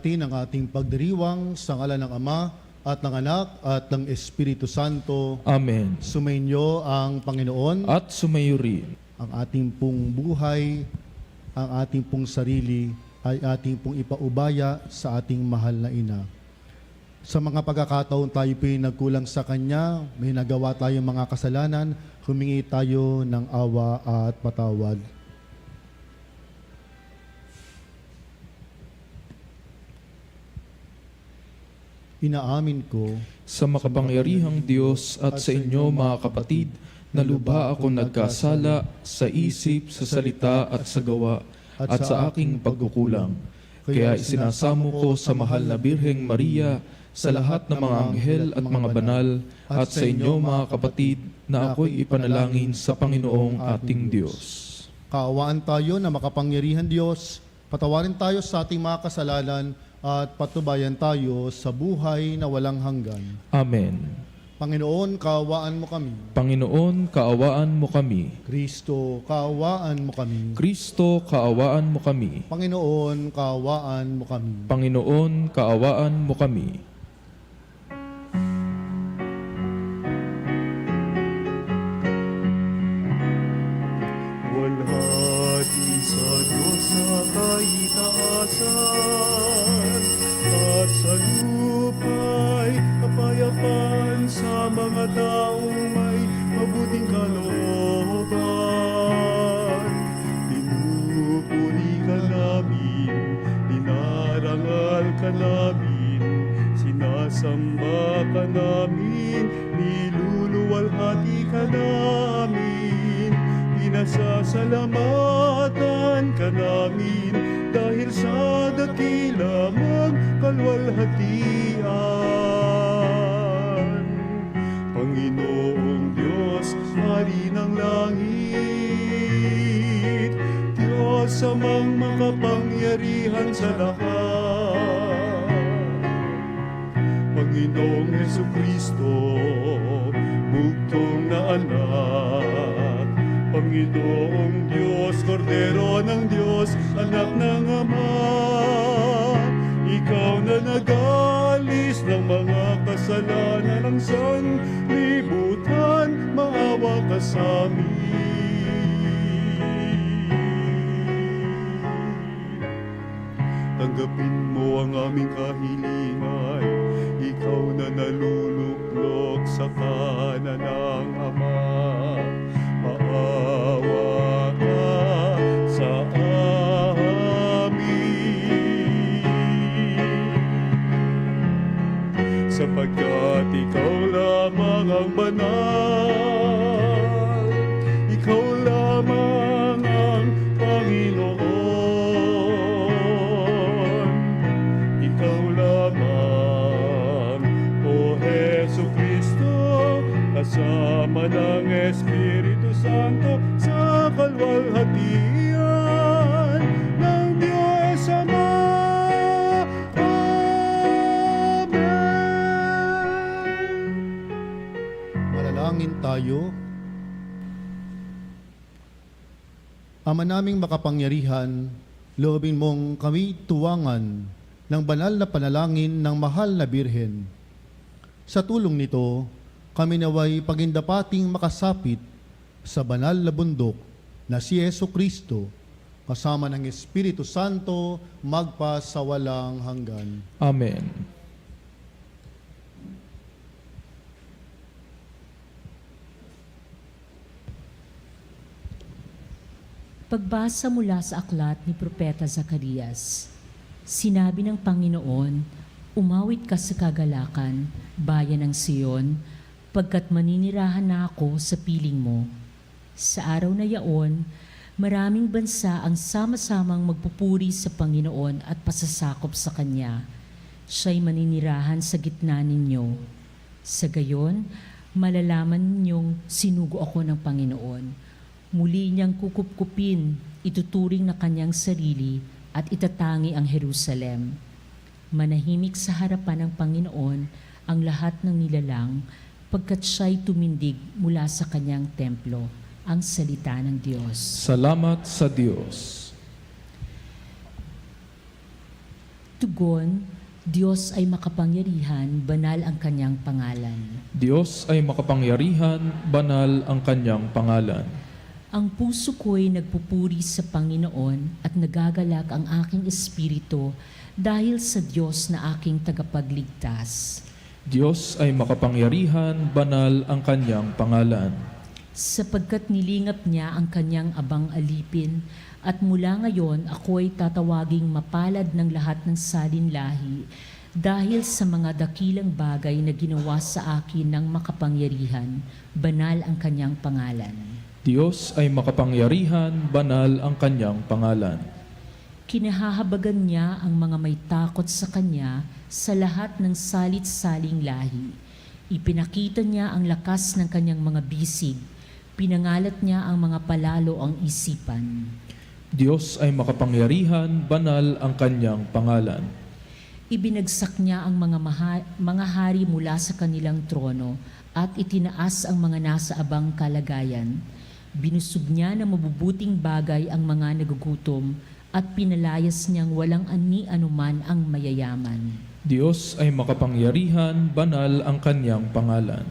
Ang ating pagdiriwang sa ngalan ng Ama at ng Anak at ng Espiritu Santo. Amen. Sumainyo ang Panginoon. At sumayo rin. Ang ating pong buhay, ang ating pong sarili ay ating pong ipaubaya sa ating mahal na Ina. Sa mga pagkakataon tayo pinagkulang sa Kanya, may nagawa tayong mga kasalanan, humingi tayo ng awa at patawad. Inaamin ko Sa makapangyarihang Diyos at sa inyo mga kapatid, na lubha ako nagkasala sa isip, sa salita at sa gawa at sa aking pagkukulang. Kaya isinasamo ko sa mahal na Birheng Maria, sa lahat ng mga anghel at mga banal, at sa inyo mga kapatid, na ako'y ipanalangin sa Panginoong ating Diyos. kaawaan tayo na makapangyarihan Diyos, patawarin tayo sa ating mga kasalanan at patubayan tayo sa buhay na walang hanggan. Amen. Panginoon, kaawaan mo kami. Panginoon, kaawaan mo kami. Kristo, kaawaan mo kami. Kristo, kaawaan mo kami. Panginoon, kaawaan mo kami. Panginoon, kaawaan mo kami. Walhati sa Diyos sa kaitaasan, at sa lupa'y kapayapaan sa mga taong may mabuting kalooban. Pinupuri ka namin, dinarangal ka namin, sinasamba ka namin, niluluwalhati ka namin. Pinasasalamatan ka namin dahil sa dakila mong kalwalhatian. Panginoong Diyos, Hari ng langit, Diyos amang makapangyarihan sa lahat. Panginoong Jesucristo, bugtong na anak, Panginoong Diyos, Kordero ng Diyos, Anak ng Ama, Ikaw na nag-alis ng mga kasalanan ng sanlibutan, maawa ka sa amin. Tanggapin mo ang aming kahilingan, Ikaw na naluluklok sa kanan ng Ama. Maawa ka sa amin, sapagkat Ikaw lamang ang banal, Ikaw lamang ang Panginoon, Ikaw lamang, O Jesucristo, kasama ng Espiritu Santo sa kalwalhatian ng Diyos Ama. Amen. Manalangin tayo. Ama naming makapangyarihan, loobin mong kami tuwangan ng banal na panalangin ng mahal na Birhen. Sa tulong nito, kami naway pagindapating makasapit sa banal na bundok na si Jesucristo, kasama ng Espiritu Santo, magpa sa walang hanggan. Amen. Pagbasa mula sa aklat ni Propeta Zacarias, sinabi ng Panginoon, "Umawit ka sa kagalakan, bayan ng Sion, pagkat maninirahan na ako sa piling mo. Sa araw na yaon, maraming bansa ang sama-samang magpupuri sa Panginoon at pasasakop sa Kanya. Siya'y maninirahan sa gitna ninyo. Sa gayon, malalaman ninyong sinugo ako ng Panginoon. Muli niyang kukupkupin, ituturing na Kanyang sarili at itatangi ang Jerusalem. Manahimik sa harapan ng Panginoon ang lahat ng nilalang, pagkat siya'y tumindig mula sa Kanyang templo." Ang salita ng Diyos. Salamat sa Diyos. Tugon, Diyos ay makapangyarihan, banal ang kanyang pangalan. Diyos ay makapangyarihan, banal ang kanyang pangalan. Ang puso ko'y nagpupuri sa Panginoon at nagagalak ang aking espiritu dahil sa Diyos na aking tagapagligtas. Diyos ay makapangyarihan, banal ang kanyang pangalan. Sapagkat nilingap niya ang kanyang abang alipin, at mula ngayon ako'y tatawaging mapalad ng lahat ng salinlahi dahil sa mga dakilang bagay na ginawa sa akin ng makapangyarihan, banal ang kanyang pangalan. Diyos ay makapangyarihan, banal ang kanyang pangalan. Kinahahabagan niya ang mga may takot sa kanya sa lahat ng salit-saling lahi. Ipinakita niya ang lakas ng kanyang mga bisig, pinangalat niya ang mga palalo ang isipan. Diyos ay makapangyarihan, banal ang kanyang pangalan. Ibinagsak niya ang mga hari mula sa kanilang trono at itinaas ang mga nasa abang kalagayan. Binusog niya ng mabubuting bagay ang mga nagugutom at pinalayas niyang walang ani-anuman ang mayayaman. Diyos ay makapangyarihan, banal ang kanyang pangalan.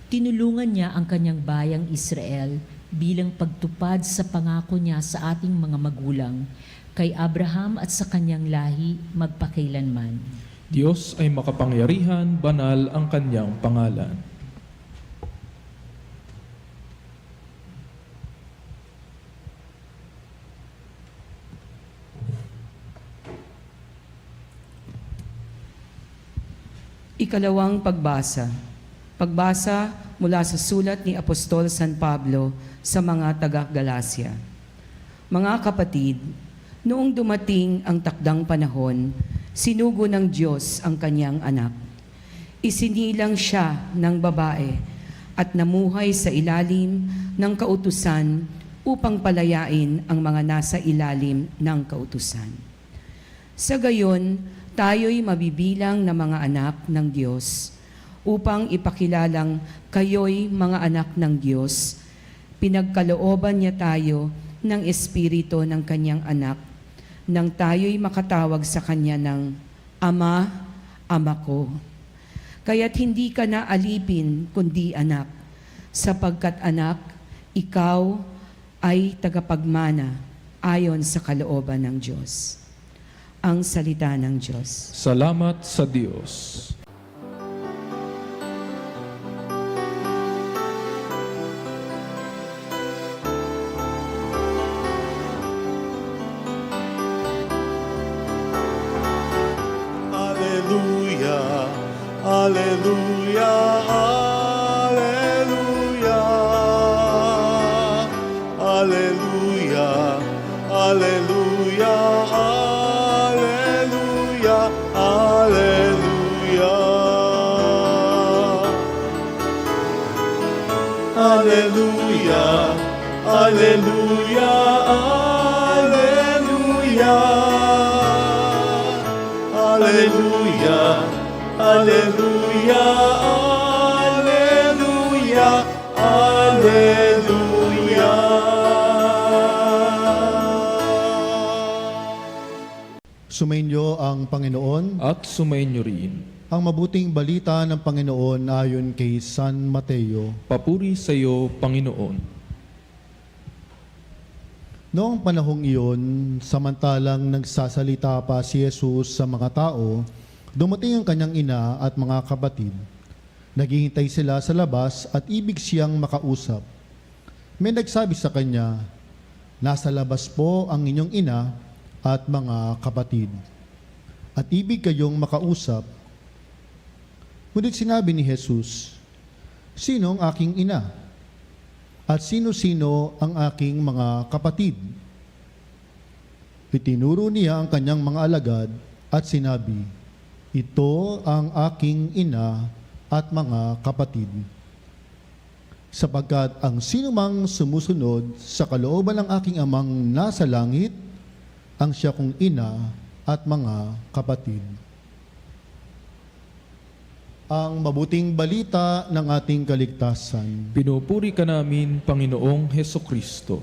Tinulungan niya ang kanyang bayang Israel bilang pagtupad sa pangako niya sa ating mga magulang, kay Abraham at sa kanyang lahi magpakailanman. Diyos ay makapangyarihan, banal ang kanyang pangalan. Ikalawang pagbasa. Pagbasa mula sa sulat ni Apostol San Pablo sa mga taga-Galacia. Mga kapatid, noong dumating ang takdang panahon, sinugo ng Diyos ang kanyang anak. Isinilang siya ng babae at namuhay sa ilalim ng kautusan upang palayain ang mga nasa ilalim ng kautusan. Sa gayon, tayo'y mabibilang na mga anak ng Diyos. Upang ipakilalang kayo'y mga anak ng Diyos, pinagkalooban niya tayo ng Espiritu ng kanyang anak, nang tayo'y makatawag sa kanya ng Ama, Ama ko. Kaya't hindi ka na alipin kundi anak, sapagkat anak, ikaw ay tagapagmana ayon sa kalooban ng Diyos. Ang salita ng Diyos. Salamat sa Diyos. Alleluia, alleluia, alleluia. Alleluia, alleluia, alleluia, alleluia. Alleluia, alleluia, alleluia. Alleluia, alleluia, alleluia, alleluia. Sumainyo ang Panginoon. At sumainyo rin. Ang mabuting balita ng Panginoon ayon kay San Mateo. Papuri sa iyo, Panginoon. Noong panahong iyon, samantalang nagsasalita pa si Jesus sa mga tao, dumating ang kanyang ina at mga kapatid. Naghihintay sila sa labas at ibig siyang makausap. May nagsabi sa kanya, "Nasa labas po ang inyong ina at mga kapatid, at ibig kayong makausap." Ngunit sinabi ni Jesus, "Sino ang aking ina? At sino-sino ang aking mga kapatid?" Itinuro niya ang kanyang mga alagad at sinabi, "Ito ang aking ina at mga kapatid. Sapagkat ang sinumang sumusunod sa kalooban ng aking amang nasa langit, ang siya kong ina at mga kapatid." Ang mabuting balita ng ating kaligtasan. Pinupuri ka namin, Panginoong Hesukristo.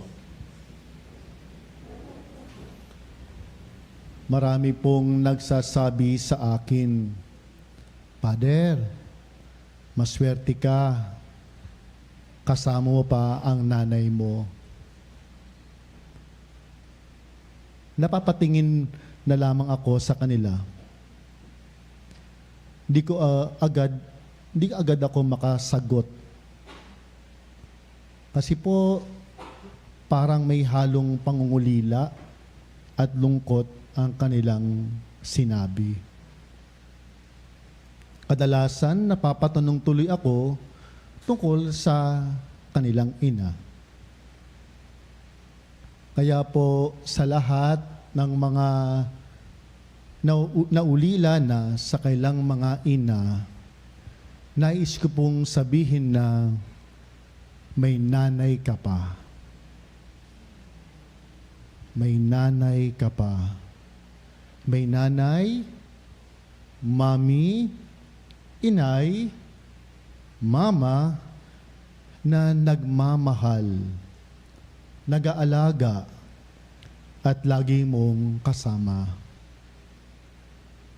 Marami pong nagsasabi sa akin, Pader, maswerte ka. Kasama mo pa ang nanay mo. Napapatingin na lamang ako sa kanila. Hindi agad ako makasagot. Kasi po, parang may halong pangungulila at lungkot ang kanilang sinabi. Kadalasan, napapatanong tuloy ako tungkol sa kanilang ina. Kaya po, sa lahat ng mga naulila na sa kailang mga ina, nais ko pong sabihin na may nanay ka pa. May nanay ka pa. May nanay, mami, inay, mama na nagmamahal, nag-aalaga, at lagi mong kasama.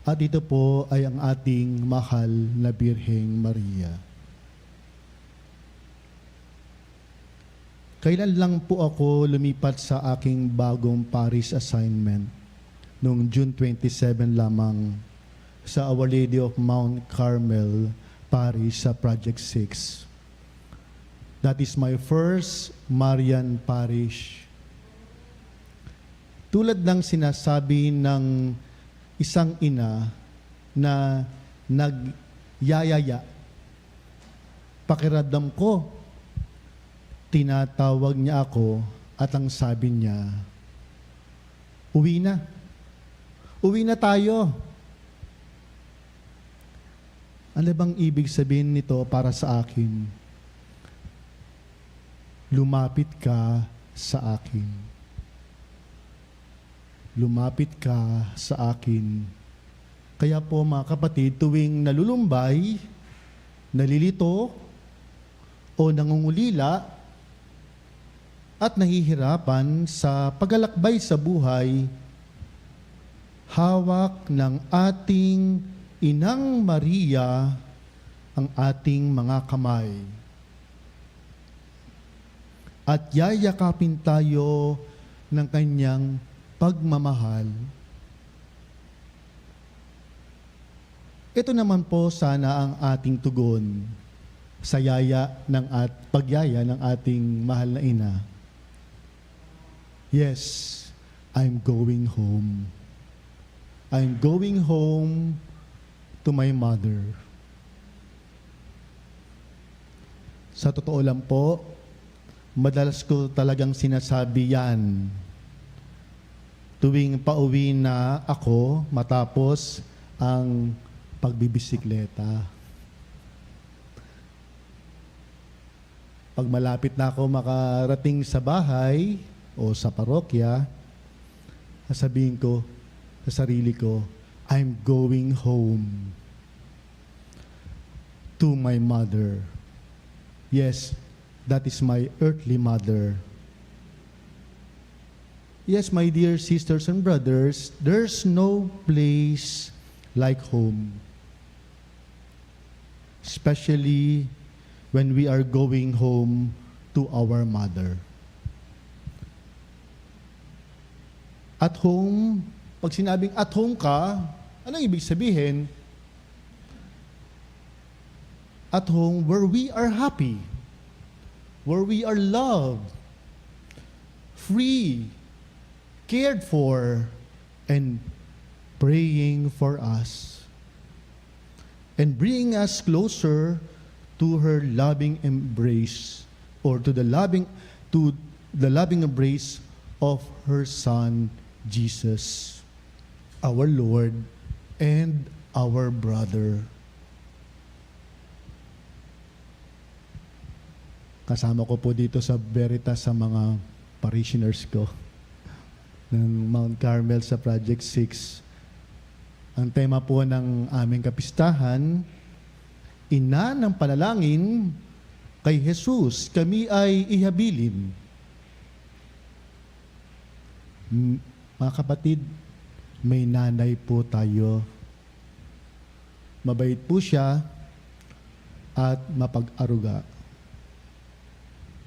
At ito po ay ang ating mahal na Birheng Maria. Kailan lang po ako lumipat sa aking bagong parish assignment? Noong June 27 lamang sa Our Lady of Mount Carmel Parish sa Project 6. That is my first Marian Parish. Tulad ng sinasabi ng isang ina na nagyayaya, pakiramdam ko, tinatawag niya ako at ang sabi niya, uwi na. Uwi na tayo. Ano bang ibig sabihin nito para sa akin? Lumapit ka sa akin. Lumapit ka sa akin. Kaya po mga kapatid, tuwing nalulumbay, nalilito, o nangungulila, at nahihirapan sa paglalakbay sa buhay, hawak ng ating Inang Maria ang ating mga kamay. At yayakapin tayo ng kanyang pagmamahal. Ito naman po sana ang ating tugon sa pagyaya ng ating mahal na ina. Yes, I'm going home. I'm going home to my mother. Sa totoo lang po, madalas ko talagang sinasabi yan tuwing pauwi na ako matapos ang pagbibisikleta. Pag malapit na ako makarating sa bahay o sa parokya, sasabihin ko sa sarili ko, I'm going home to my mother. Yes, that is my earthly mother. Yes, my dear sisters and brothers, there's no place like home. Especially when we are going home to our mother. At home, pag sinabing at home ka, anong ibig sabihin? At home where we are happy, where we are loved, free, cared for, and praying for us, and bringing us closer to her loving embrace, or to the loving embrace of her Son, Jesus, our Lord and our brother. Kasama ko po dito sa Veritas sa mga parishioners ko ng Mount Carmel sa Project 6. Ang tema po ng aming kapistahan, Ina ng Panalangin kay Jesus, kami ay ihabilin. Mga kapatid, may nanay po tayo. Mabait po siya at mapag-aruga.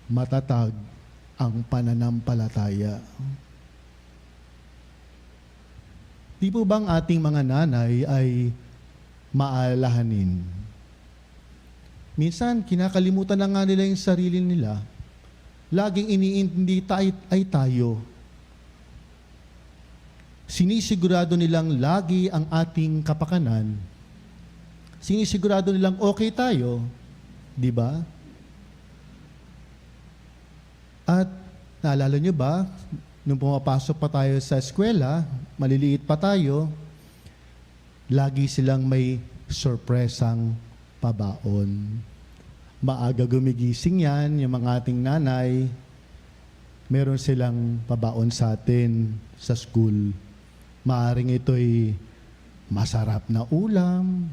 Matatag ang pananampalataya. Di po bang ating mga nanay ay maalalahanin? Minsan, kinakalimutan na nga nila yung sarili nila. Laging iniintindi ay tayo. Sinisigurado nilang lagi ang ating kapakanan. Sinisigurado nilang okay tayo. Di ba? At naalala nyo ba, nung pumapasok pa tayo sa eskwela, maliliit pa tayo, lagi silang may sorpresang pabaon. Maaga gumigising yan, yung mga ating nanay, meron silang pabaon sa atin sa school. Maaring ito'y masarap na ulam,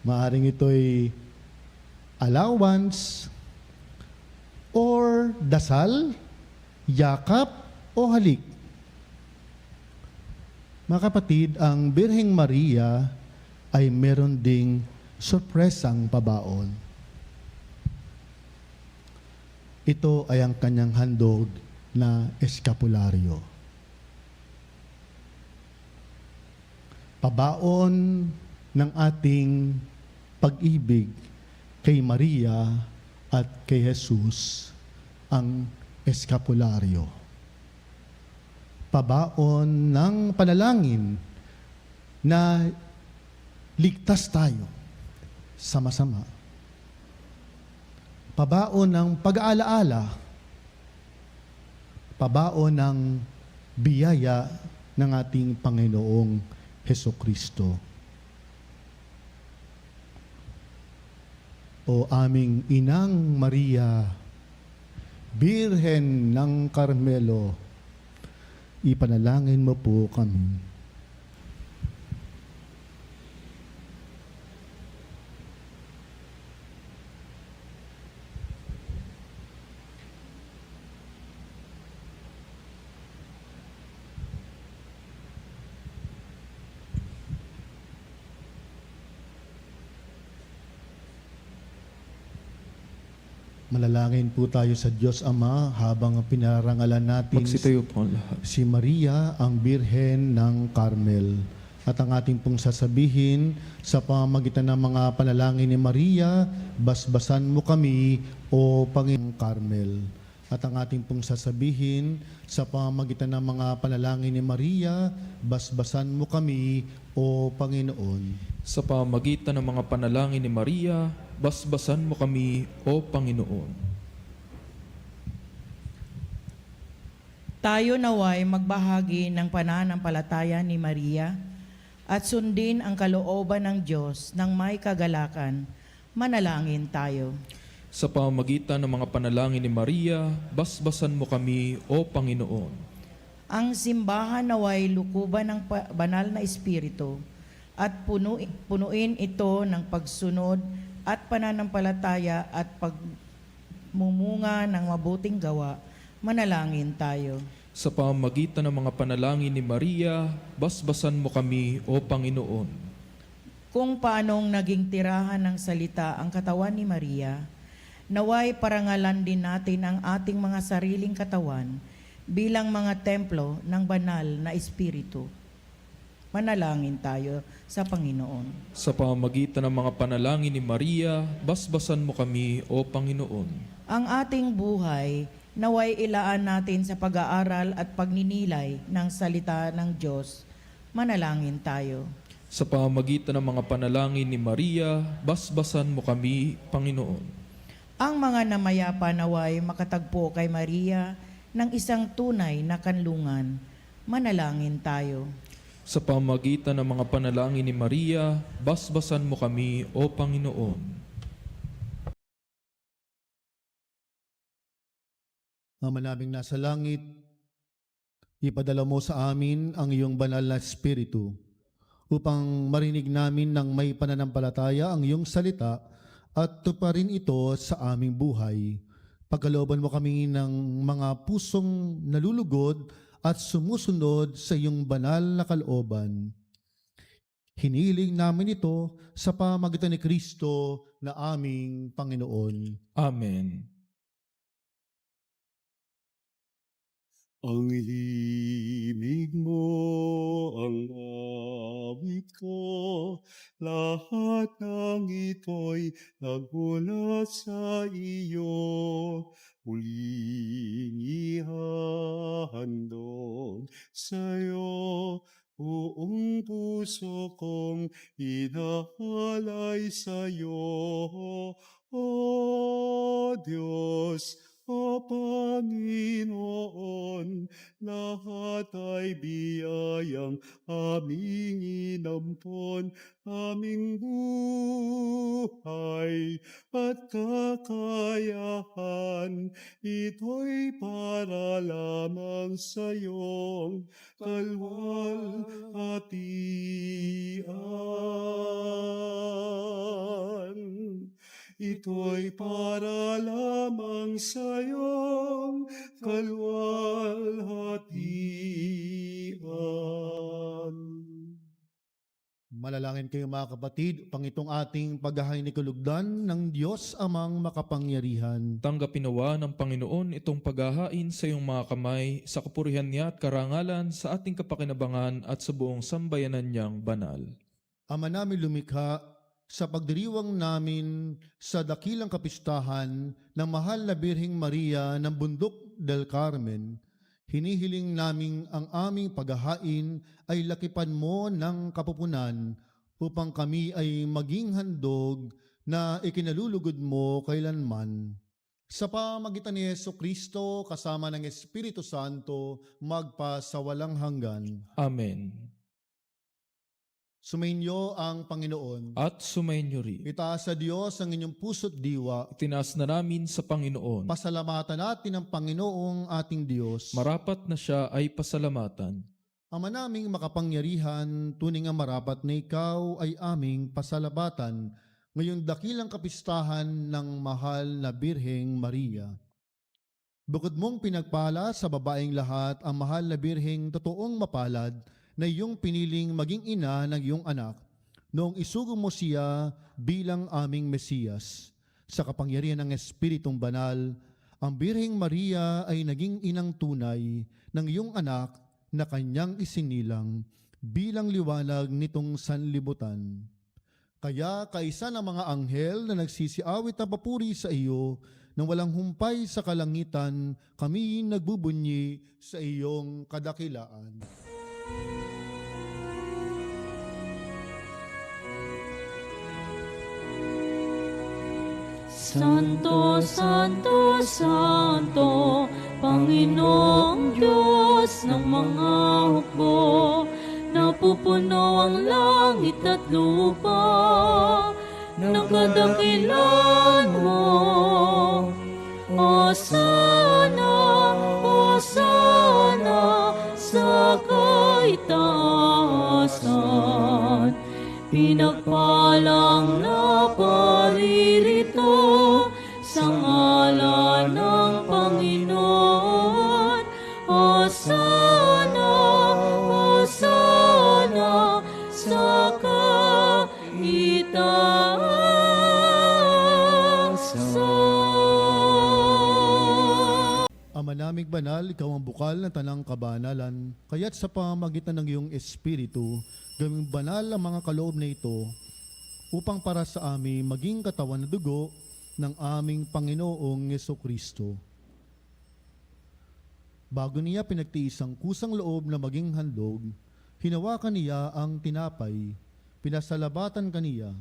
maaring ito'y allowance, or dasal, yakap, o halik. Mga kapatid, ang Birheng Maria ay meron ding sorpresang pabaon. Ito ay ang kanyang handog na eskapularyo. Pabaon ng ating pag-ibig kay Maria at kay Jesus ang eskapularyo. Pabaon ng panalangin na ligtas tayo sa masama. Pabaon ng pag-aalaala. Pabaon ng biyaya ng ating Panginoong Hesukristo. O aming Inang Maria, Birhen ng Carmelo, ipanalangin mo po kami. Manalangin po tayo sa Diyos Ama habang pinarangalan natin Magsitayo po ang lahat. si Maria, ang Birhen ng Carmel. At ang ating pong sasabihin sa pamamagitan ng mga panalangin ni Maria, basbasan mo kami, o Panginoong Carmel. At ang ating pong sasabihin sa pamamagitan ng mga panalangin ni Maria, basbasan mo kami, o Panginoon. Sa pamamagitan ng mga panalangin ni Maria, basbasan mo kami, O Panginoon. Tayo naway magbahagi ng pananampalataya ni Maria at sundin ang kalooban ng Diyos ng may kagalakan. Manalangin tayo. Sa pamamagitan ng mga panalangin ni Maria, basbasan mo kami, O Panginoon. Ang simbahan naway lukuban ng banal na espiritu at punuin ito ng pagsunod at pananampalataya at pagmumunga ng mabuting gawa. Manalangin tayo. Sa pamamagitan ng mga panalangin ni Maria, basbasan mo kami, O Panginoon. Kung paanong naging tirahan ng salita ang katawan ni Maria, naway parangalan din natin ang ating mga sariling katawan bilang mga templo ng banal na espiritu. Manalangin tayo sa Panginoon. Sa pamamagitan ng mga panalangin ni Maria, basbasan mo kami, O Panginoon. Ang ating buhay naway ilaan natin sa pag-aaral at pagninilay ng salita ng Diyos. Manalangin tayo. Sa pamamagitan ng mga panalangin ni Maria, basbasan mo kami, Panginoon. Ang mga namayapa naway makatagpo kay Maria ng isang tunay na kanlungan. Manalangin tayo. Sa pamamagitan ng mga panalangin ni Maria, basbasan mo kami, O Panginoon. Ama naming nasa langit, ipadala mo sa amin ang iyong banal na Espiritu upang marinig namin ng may pananampalataya ang iyong salita at tuparin ito sa aming buhay. Pagkalooban mo kami ng mga pusong nalulugod at sumusunod sa iyong banal na kalooban. Hiniling namin ito sa pamagitan ni Kristo na aming Panginoon. Amen. Ang himig mo ang awit ko, lahat ng ito'y nagmula sa iyo. Muling ihahandog sa'yo, buong puso kong inaalay sa'yo. O Diyos, O Panginoon, lahat ay biyayang aming inampon, aming buhay at kakayahan. Ito'y para lamang sa iyong kalwalhatian. Ito'y para lamang sa iyong kalwalhatian. Malalangin kayo mga kapatid, upang itong ating paghahain ni kalugdan ng Diyos amang makapangyarihan. Tanggapin nawa ng Panginoon itong paghahain sa iyong mga kamay sa kapurihan niya at karangalan sa ating kapakinabangan at sa buong sambayanan niyang banal. Ama namin lumikha, sa pagdiriwang namin sa dakilang kapistahan ng mahal na Birheng Maria ng Bundok del Carmen, hinihiling naming ang aming paghahain ay lakipan mo ng kapupunan upang kami ay maging handog na ikinalulugod mo kailanman. Sa pamagitan ni Jesucristo kasama ng Espiritu Santo magpa sa walang hanggan. Amen. Sumainyo ang Panginoon. At sumainyo rin. Itaas sa Diyos ang inyong puso't diwa. Itinaas na namin sa Panginoon. Pasalamatan natin ang Panginoong ating Diyos. Marapat na siya ay pasalamatan. Ama naming makapangyarihan, tunay nga marapat na ikaw ay aming pasalamatan ngayong dakilang kapistahan ng mahal na Birheng Maria. Bukod mong pinagpala sa babaeng lahat ang mahal na Birheng totoong mapalad na iyong piniling maging ina ng iyong anak noong isugo mo siya bilang aming Mesiyas. Sa kapangyarihan ng Espiritong Banal, ang Birheng Maria ay naging inang tunay ng iyong anak na kanyang isinilang bilang liwanag nitong sanlibutan. Kaya kaisa ng mga anghel na nagsisiawit ng papuri sa iyo nang walang humpay sa kalangitan, kami nagbubunyi sa iyong kadakilaan. Santo, Santo, Santo, Panginoong Diyos ng mga hukbo, napupuno ang langit at lupa ng kadakilan mo. Hosana, Hosana sa kaitaasan, pinagpalang na paririto sa ngalan ng Panginoon. Hosana, Hosana sa kaitaasan. Ama naming banal, ikaw ang bukal ng tanang kabanalan, kaya't sa pamagitan ng iyong Espiritu, gawing banal ang mga kaloob na ito, upang para sa amin maging katawan na dugo ng aming Panginoong Jesucristo. Bago niya pinagtiis ang kusang loob na maging handog, hinawakan niya ang tinapay, pinasalabatan kaniya,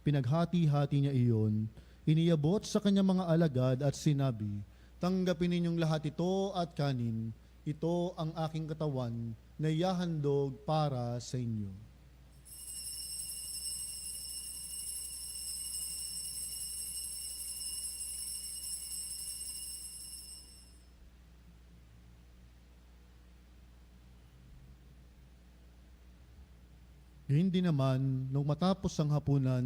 pinaghati-hati niya iyon, iniabot sa kanyang mga alagad at sinabi, "Tanggapin ninyong lahat ito at kanin, ito ang aking katawan na ihahandog para sa inyo." Hindi naman, nung matapos ang hapunan,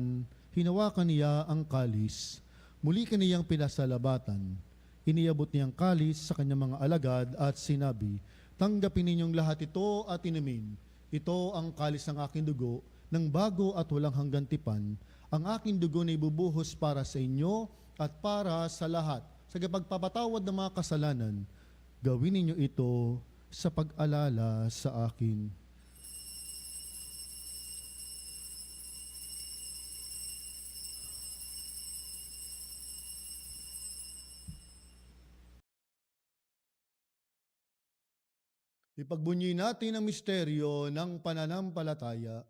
hinawakan niya ang kalis. Muli kaniyang pinasalabatan. Iniabot niyang kalis sa kanyang mga alagad at sinabi, Tanggapin ninyong lahat ito at inumin. Ito ang kalis ng aking dugo, ng bago at walang hanggang tipan. Ang aking dugo na ibubuhos para sa inyo at para sa lahat. Sa pagpapatawad ng mga kasalanan, gawin ninyo ito sa pag-alala sa akin. Ipagbunyi natin ang misteryo ng pananampalataya.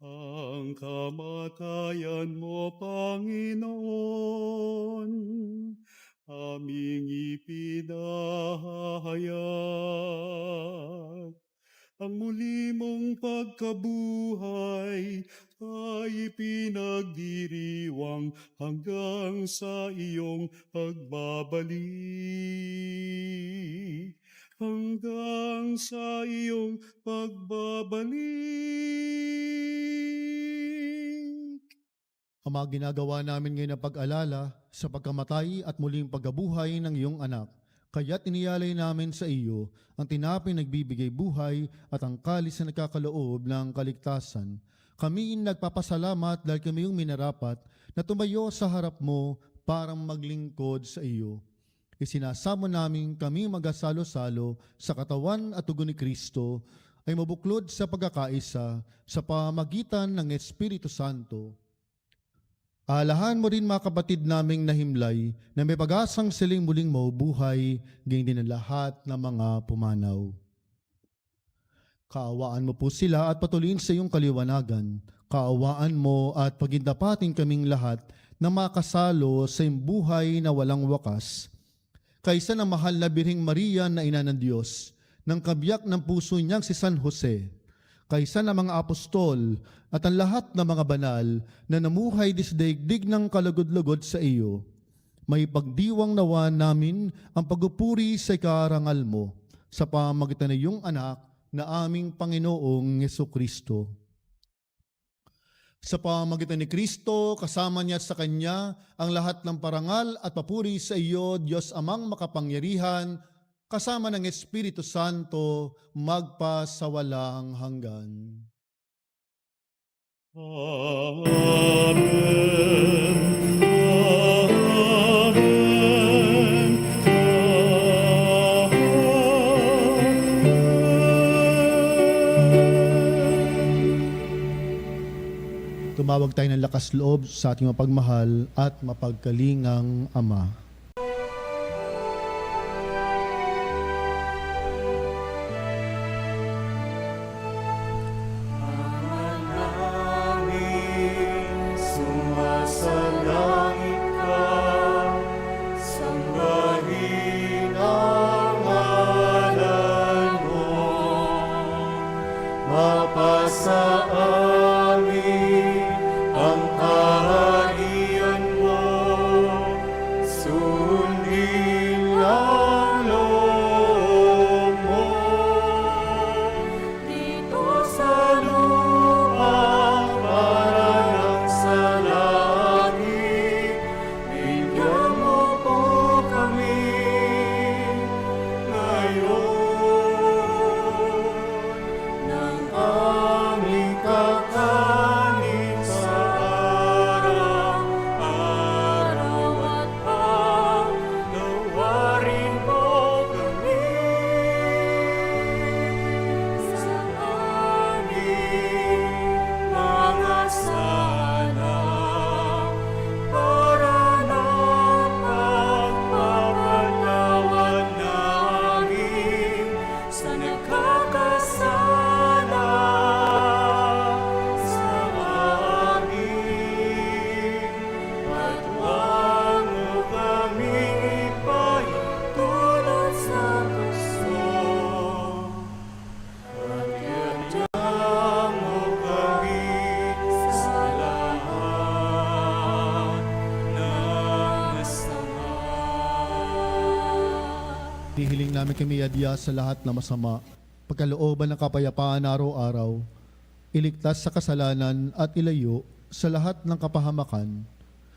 Ang kamatayan mo, Panginoon, aming ipinahayag. Ang muli mong pagkabuhay ay pinagdiriwang hanggang sa iyong pagbabalik. Hanggang sa iyong pagbabalik. Ama, ginagawa namin ngayon ang pag-alala sa pagkamatay at muling pagkabuhay ng iyong anak. Kaya't iniyalay namin sa iyo ang tinapay nagbibigay buhay at ang kalis na nagkakaloob ng kaligtasan. Kami nagpapasalamat dahil kami yung minarapat na tumayo sa harap mo para maglingkod sa iyo. Isinasamo namin kami magasalo-salo sa katawan at dugo ni Kristo ay mabuklod sa pagkakaisa sa pamagitan ng Espiritu Santo. Alahan mo rin mga kapatid naming nahimlay na may pag-asang siling muling maubuhay, gayon din ang lahat ng mga pumanaw. Kaawaan mo po sila at patuloyin sa iyong kaliwanagan. Kaawaan mo at pagindapatin kaming lahat na makasalo sa iyong buhay na walang wakas. Kaysa ng mahal na Birheng Maria na ina ng Diyos, ng kabiyak ng puso niyang si San Jose, kaysa ng mga apostol at ang lahat ng mga banal na namuhay disdaigdig ng kalugod-lugod sa iyo, may pagdiwang nawa namin ang pagpupuri sa ikarangal mo sa pamamagitan ng iyong anak na aming Panginoong Yesukristo. Sa pamamagitan ni Kristo, kasama niya at sa Kanya ang lahat ng parangal at papuri sa iyo, Diyos Amang makapangyarihan, kasama ng Espiritu Santo, magpa sa walang hanggan. Amen. Amen. Tumawag tayo ng lakas loob sa ating mapagmahal at mapagkalingang Ama. Sumasalangit ka, sambahin ang ngalan mo, mapasa amin ang kaharian mo, sundin ang loob mo, dito sa lupa para ng sa langit, bigyan mo po kami ngayon ng aming kakanin sa araw-araw at pagnawarin mo kami sa aming mga sala para na pagpapatawad namin sa nagkakasala sa amin. At huwag mo kaming ipahintulot sa puso, at iadya mo kami sa lahat ng masama. Hihiling namin kami adya sa lahat na masama, pagkalooban ng kapayapaan araw-araw, iligtas sa kasalanan at ilayo sa lahat ng kapahamakan,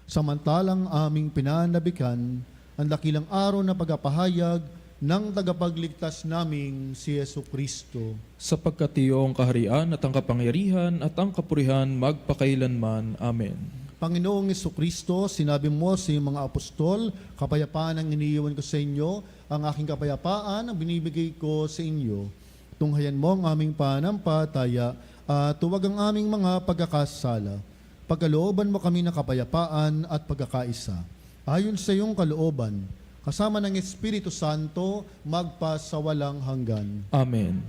samantalang aming pinanabikan ang dakilang araw na pagpapahayag ng tagapagligtas naming si Yesu Kristo. Sapagkat iyo ang kaharian at ang kapangyarihan at ang kapurihan magpakailanman. Amen. Panginoong Jesucristo, sinabi mo sa iyong mga apostol, kapayapaan ang iniiwan ko sa inyo, ang aking kapayapaan ang binibigay ko sa inyo. Tunghayan mo ang aming pananampalataya at huwag ang aming mga pagkakasala. Pagkalooban mo kami ng kapayapaan at pagkakaisa. Ayon sa iyong kalooban, kasama ng Espiritu Santo, magpa sa walang hanggan. Amen.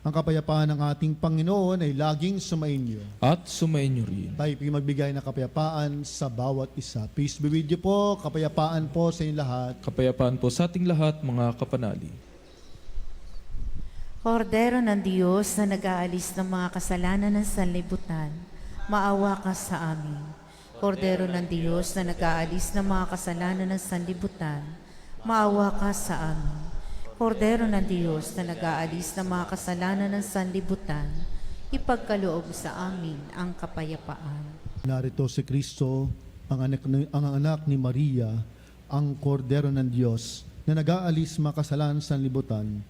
Ang kapayapaan ng ating Panginoon ay laging sumainyo. At sumainyo rin. Tayo magbigay ng kapayapaan sa bawat isa. Peace be with you po. Kapayapaan po sa inyong lahat. Kapayapaan po sa ating lahat, mga kapanali. Kordero ng Diyos na nag-aalis ng mga kasalanan ng sanlibutan, maawa ka sa amin. Kordero ng Diyos na nag-aalis ng mga kasalanan ng sanlibutan, maawa ka sa amin. Kordero ng Diyos na nag-aalis ng mga kasalanan ng sanlibutan, ipagkaloob sa amin ang kapayapaan. Narito si Kristo, ang anak ni Maria, ang kordero ng Diyos na nag-aalis mga kasalanan sa sanlibutan.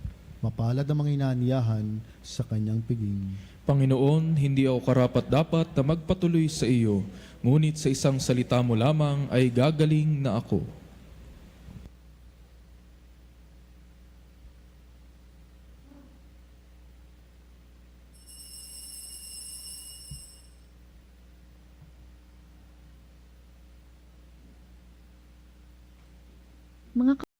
Mapalad ang mga inaniyahan sa kanyang piging. Panginoon, hindi ako karapat-dapat na magpatuloy sa iyo, ngunit sa isang salita mo lamang ay gagaling na ako. Mga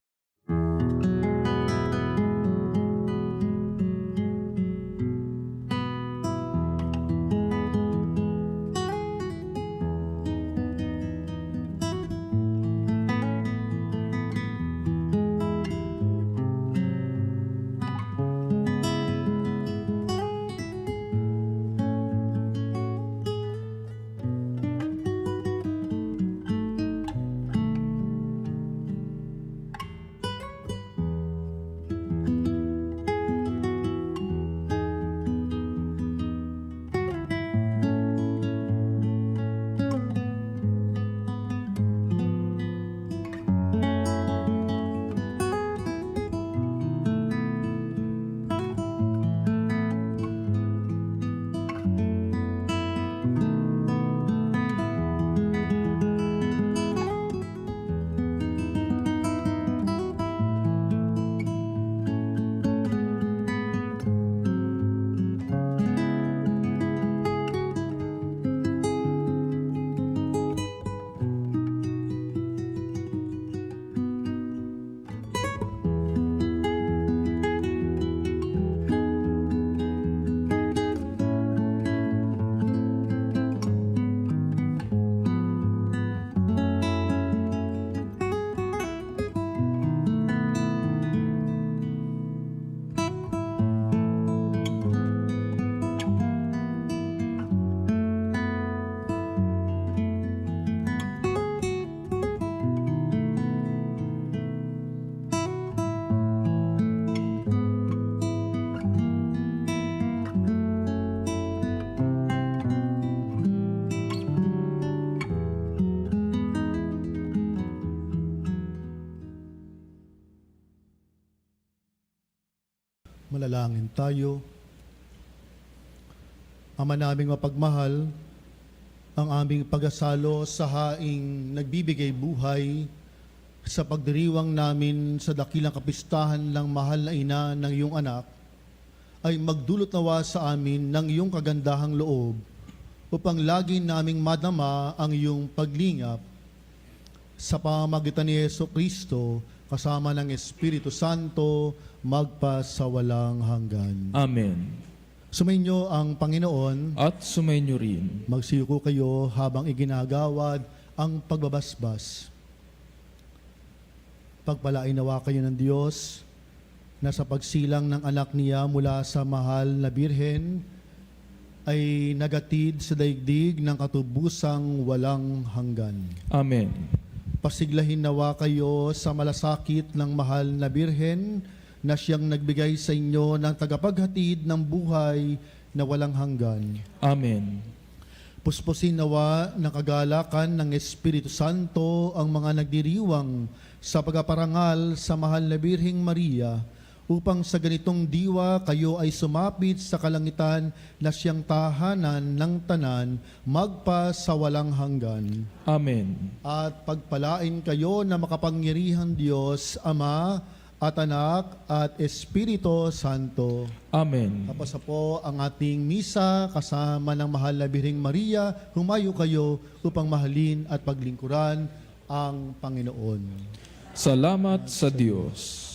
Manalangin tayo. Ama naming mapagmahal, ang aming pag-asalo sa haing nagbibigay buhay sa pagdiriwang namin sa dakilang kapistahan ng mahal na ina ng iyong anak, ay magdulot nawa sa amin ng iyong kagandahang loob upang lagi naming madama ang iyong paglingap sa pamamagitan ni Yesu Kristo kasama ng Espiritu Santo magpa sa walang hanggan. Amen. Sumainyo ang Panginoon. At sumainyo rin. Magsiyuko kayo habang iginagawad ang pagbabasbas. Pagpalain nawa kayo ng Diyos na sa pagsilang ng anak niya mula sa mahal na birhen ay nagatid sa daigdig ng katubusang walang hanggan. Amen. Pasiglahin nawa kayo sa malasakit ng mahal na birhen na siyang nagbigay sa inyo ng tagapaghatid ng buhay na walang hanggan. Amen. Puspusin nawa ng kagalakan ng Espiritu Santo ang mga nagdiriwang sa pagaparangal sa mahal na Birheng Maria, upang sa ganitong diwa kayo ay sumapit sa kalangitan na siyang tahanan ng tanan magpa sa walang hanggan. Amen. At pagpalain kayo na makapangyarihang Diyos, Ama at Anak at Espiritu Santo. Amen. Tapos na po ang ating misa kasama ng mahal na Birheng Maria. Humayo kayo upang mahalin at paglingkuran ang Panginoon. Salamat sa Diyos.